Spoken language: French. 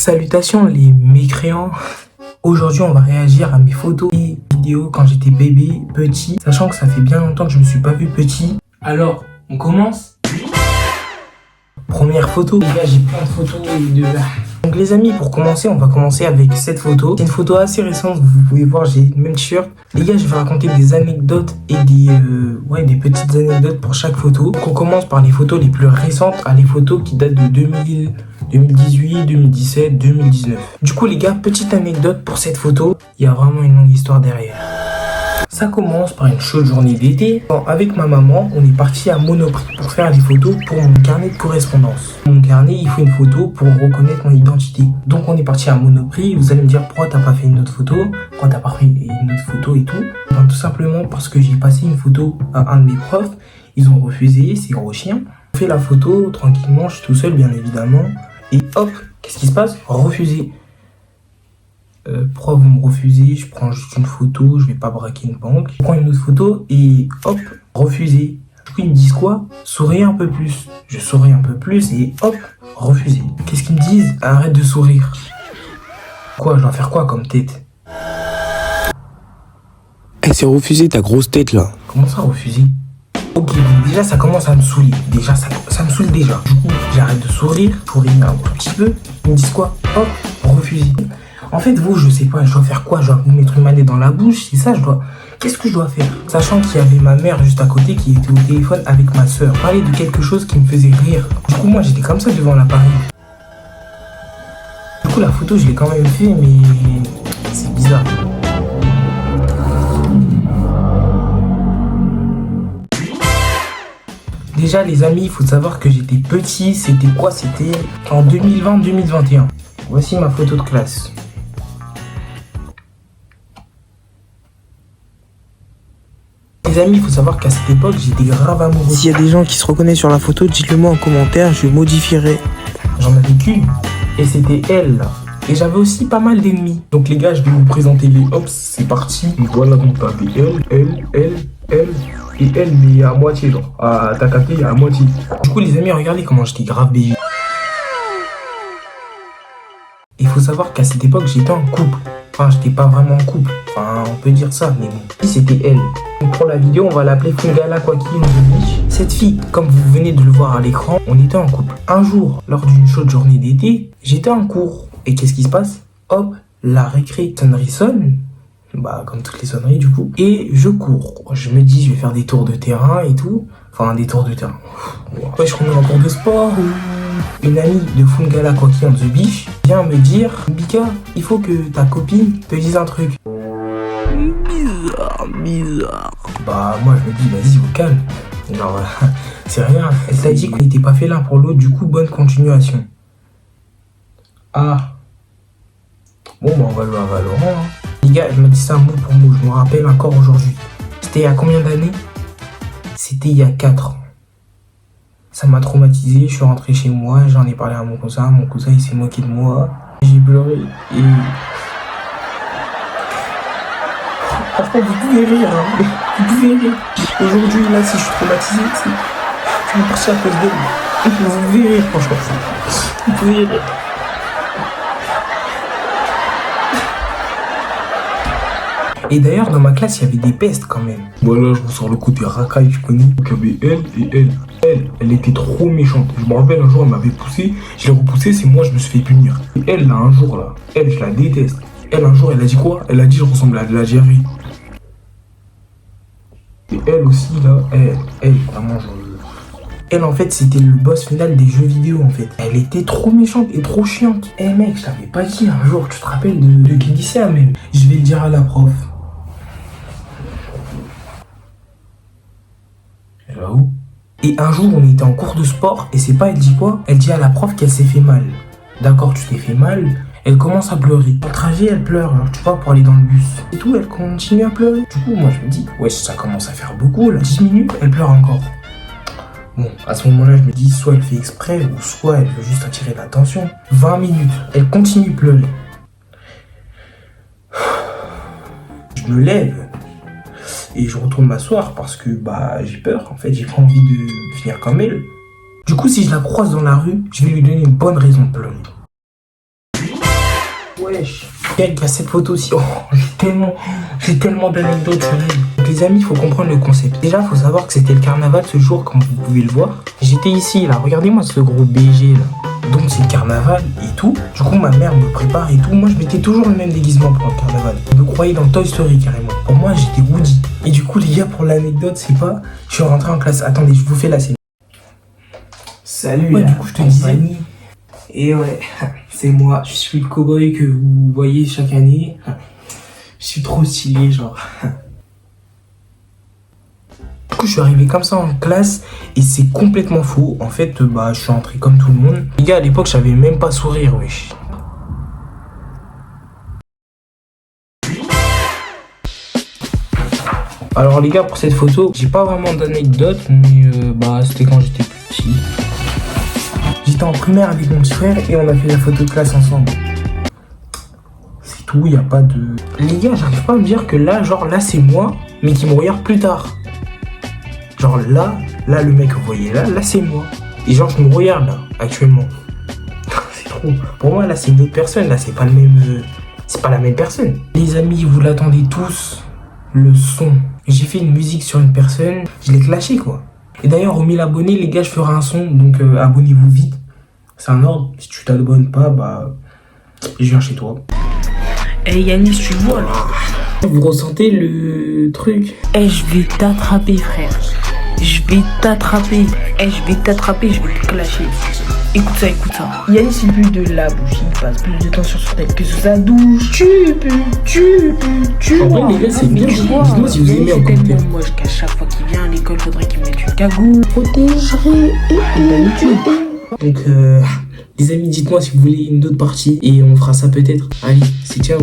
Salutations les mécréants. Aujourd'hui on va réagir à mes photos et vidéos quand j'étais bébé, petit. Sachant que ça fait bien longtemps que je me suis pas vu petit. Alors, on commence. Première photo. Les gars, j'ai plein de photos Donc les amis, pour commencer, on va commencer avec cette photo. C'est une photo assez récente, vous pouvez voir, j'ai le même t-shirt. Les gars, je vais raconter des anecdotes et des petites anecdotes pour chaque photo. Donc on commence par les photos les plus récentes à les photos qui datent de 2018, 2017, 2019. Du coup les gars, petite anecdote pour cette photo, il y a vraiment une longue histoire derrière. Ça commence par une chaude journée d'été. Avec ma maman, on est parti à Monoprix pour faire des photos pour mon carnet de correspondance. Mon carnet, il faut une photo pour reconnaître mon identité. Donc on est parti à Monoprix. Vous allez me dire pourquoi t'as pas fait une autre photo, pourquoi t'as pas fait une autre photo et tout. Ben, tout simplement parce que j'ai passé une photo à un de mes profs. Ils ont refusé, ces gros chiens. On fait la photo tranquillement, je suis tout seul bien évidemment. Et hop, qu'est-ce qui se passe? Refusé. Pourquoi vous me refusez? Je prends juste une photo, je vais pas braquer une banque. Je prends une autre photo et hop, refusé. Du coup ils me disent quoi? Souriez un peu plus. Je souris un peu plus et hop, refusé. Qu'est-ce qu'ils me disent? Arrête de sourire. Quoi, je dois faire quoi comme tête? Eh, c'est refusé ta grosse tête là. Comment ça refusé? Ok, donc déjà ça commence à me saouler. Déjà ça me saoule déjà. Du coup j'arrête de sourire, je souris un tout petit peu. Ils me disent quoi? Hop, refusé. En fait, vous, je sais pas, je dois faire quoi? Je dois vous mettre une manette dans la bouche, c'est ça, Qu'est-ce que je dois faire? Sachant qu'il y avait ma mère juste à côté qui était au téléphone avec ma soeur. Parler de quelque chose qui me faisait rire. Du coup, moi, j'étais comme ça devant l'appareil. Du coup, la photo, je l'ai quand même fait, mais c'est bizarre. Déjà, les amis, il faut savoir que j'étais petit. C'était quoi? C'était en 2020-2021. Voici ma photo de classe. Les amis, il faut savoir qu'à cette époque, j'étais grave amoureux. S'il y a des gens qui se reconnaissent sur la photo, dites-le moi en commentaire, je modifierai. J'en avais qu'une, et c'était elle, là. Et j'avais aussi pas mal d'ennemis. Donc les gars, je vais vous présenter les hops, c'est parti. Donc voilà, donc t'avais elle, et elle, mais à moitié, genre. T'as capté, à moitié. Du coup, les amis, regardez comment j'étais grave BG. Il faut savoir qu'à cette époque, j'étais en couple. Enfin, j'étais pas vraiment en couple. Enfin, on peut dire ça, mais bon. C'était elle. Donc pour la vidéo, on va l'appeler Fungala Kwaki on the beach. Cette fille, comme vous venez de le voir à l'écran, on était en couple. Un jour, lors d'une chaude journée d'été, j'étais en cours. Et qu'est-ce qui se passe? Hop, la récré sonnerie sonne. Bah, comme toutes les sonneries du coup. Et je cours. Je me dis, je vais faire des tours de terrain et tout. Enfin, des tours de terrain. Ouais, je remets en cours de sport ou... Une amie de Fungala Kwaki on the beach vient me dire, Bika, il faut que ta copine te dise un truc. Bizarre. Bah moi je me dis, vas-y, au calme. Genre, c'est rien. Elle t'a dit qu'on n'était pas fait l'un pour l'autre, du coup, bonne continuation. Ah. Bon, bah on va jouer à Valorant. Hein. Les gars, elle m'a dit ça mot pour mot, je me rappelle encore aujourd'hui. C'était il y a combien d'années? C'était il y a 4 ans. Ça m'a traumatisé, je suis rentré chez moi, j'en ai parlé à mon cousin il s'est moqué de moi. J'ai pleuré et... Franchement, vous pouvez rire, hein. Vous pouvez rire. Aujourd'hui, là, si je suis traumatisé, c'est une partie à cause d'elle. Vous pouvez rire, franchement. Vous pouvez rire. Et d'ailleurs, dans ma classe, il y avait des pestes quand même. Voilà, je vous sors le côté racaille, tu connais. Donc, il y avait elle et elle. Elle était trop méchante. Je me rappelle, un jour, elle m'avait poussé. Je l'ai repoussé, c'est moi, je me suis fait punir. Et elle, là, un jour, là, elle, je la déteste. Elle, un jour, elle a dit quoi? Elle a dit, je ressemble à de la Jerry. Et elle aussi, là, elle, vraiment, elle, en fait, c'était le boss final des jeux vidéo, en fait. Elle était trop méchante et trop chiante. Eh, mec, je t'avais pas dit un jour, tu te rappelles de qui dit ça, même? Je vais le dire à la prof. Elle va où? Et un jour, on était en cours de sport, et c'est pas, elle dit quoi? Elle dit à la prof qu'elle s'est fait mal. D'accord, tu t'es fait mal. Elle commence à pleurer. Au trajet, elle pleure, genre, tu vois, pour aller dans le bus. Et tout, elle continue à pleurer. Du coup, moi, je me dis, ouais, ça commence à faire beaucoup, là. 10 minutes, elle pleure encore. Bon, à ce moment-là, je me dis, soit elle fait exprès, ou soit elle veut juste attirer l'attention. 20 minutes, elle continue de pleurer. Je me lève. Et je retourne m'asseoir parce que bah j'ai peur, en fait, j'ai pas envie de finir comme elle. Du coup, si je la croise dans la rue, je vais lui donner une bonne raison de pleurer. wesh. Quelle a cette photo aussi. Oh, j'ai tellement d'anecdotes sur elle. Donc, les amis, il faut comprendre le concept. Déjà, il faut savoir que c'était le carnaval ce jour, comme vous pouvez le voir. J'étais ici, là. Regardez-moi ce gros BG, là. Donc, c'est le carnaval et tout. Du coup, ma mère me prépare et tout. Moi, je mettais toujours le même déguisement pour le carnaval. Je me croyais dans Toy Story, carrément. Pour moi, j'étais Woody. Et du coup, les gars, pour l'anecdote, c'est pas... Je suis rentré en classe. Attendez, je vous fais la scène. Salut, ouais, du coup, je te disais... Et ouais, c'est moi, je suis le cow-boy que vous voyez chaque année. Je suis trop stylé, genre. Du coup, je suis arrivé comme ça en classe et c'est complètement faux. En fait, je suis entré comme tout le monde. Les gars, à l'époque, j'avais même pas sourire, wesh. Alors les gars, pour cette photo, j'ai pas vraiment d'anecdote, mais c'était quand j'étais petit. J'étais en primaire avec mon petit frère et on a fait la photo de classe ensemble. C'est tout, y a pas de... Les gars, j'arrive pas à me dire que là, c'est moi, mais qui me regarde plus tard. Genre là, le mec que vous voyez là, c'est moi. Et genre, je me regarde là, actuellement. C'est trop. Pour moi, là, c'est une autre personne, là, c'est pas le même... c'est pas la même personne. Les amis, vous l'attendez tous, le son. J'ai fait une musique sur une personne, je l'ai clashé, quoi. Et d'ailleurs, aux 1000 abonnés, les gars, je ferai un son, donc abonnez-vous vite. C'est un ordre, si tu t'abonnes pas, je viens chez toi. Hey Yanis, tu vois là? Vous ressentez le truc? Hey, je vais t'attraper, frère. Je vais t'attraper. Hey, je vais t'attraper, je vais te clasher. Écoute ça. Yanis, il pue de la bouche, il passe plus de temps sur son tête que sur sa douche. Tu En vrai, les gars, c'est bien. Dites-moi si vous aimez en commentaire. Moi, qu'à chaque fois qu'il vient à l'école, faudrait qu'il mette une cagoule. Protégerait Donc, les amis, dites-moi si vous voulez une autre partie et on fera ça peut-être. Allez, c'est ciao.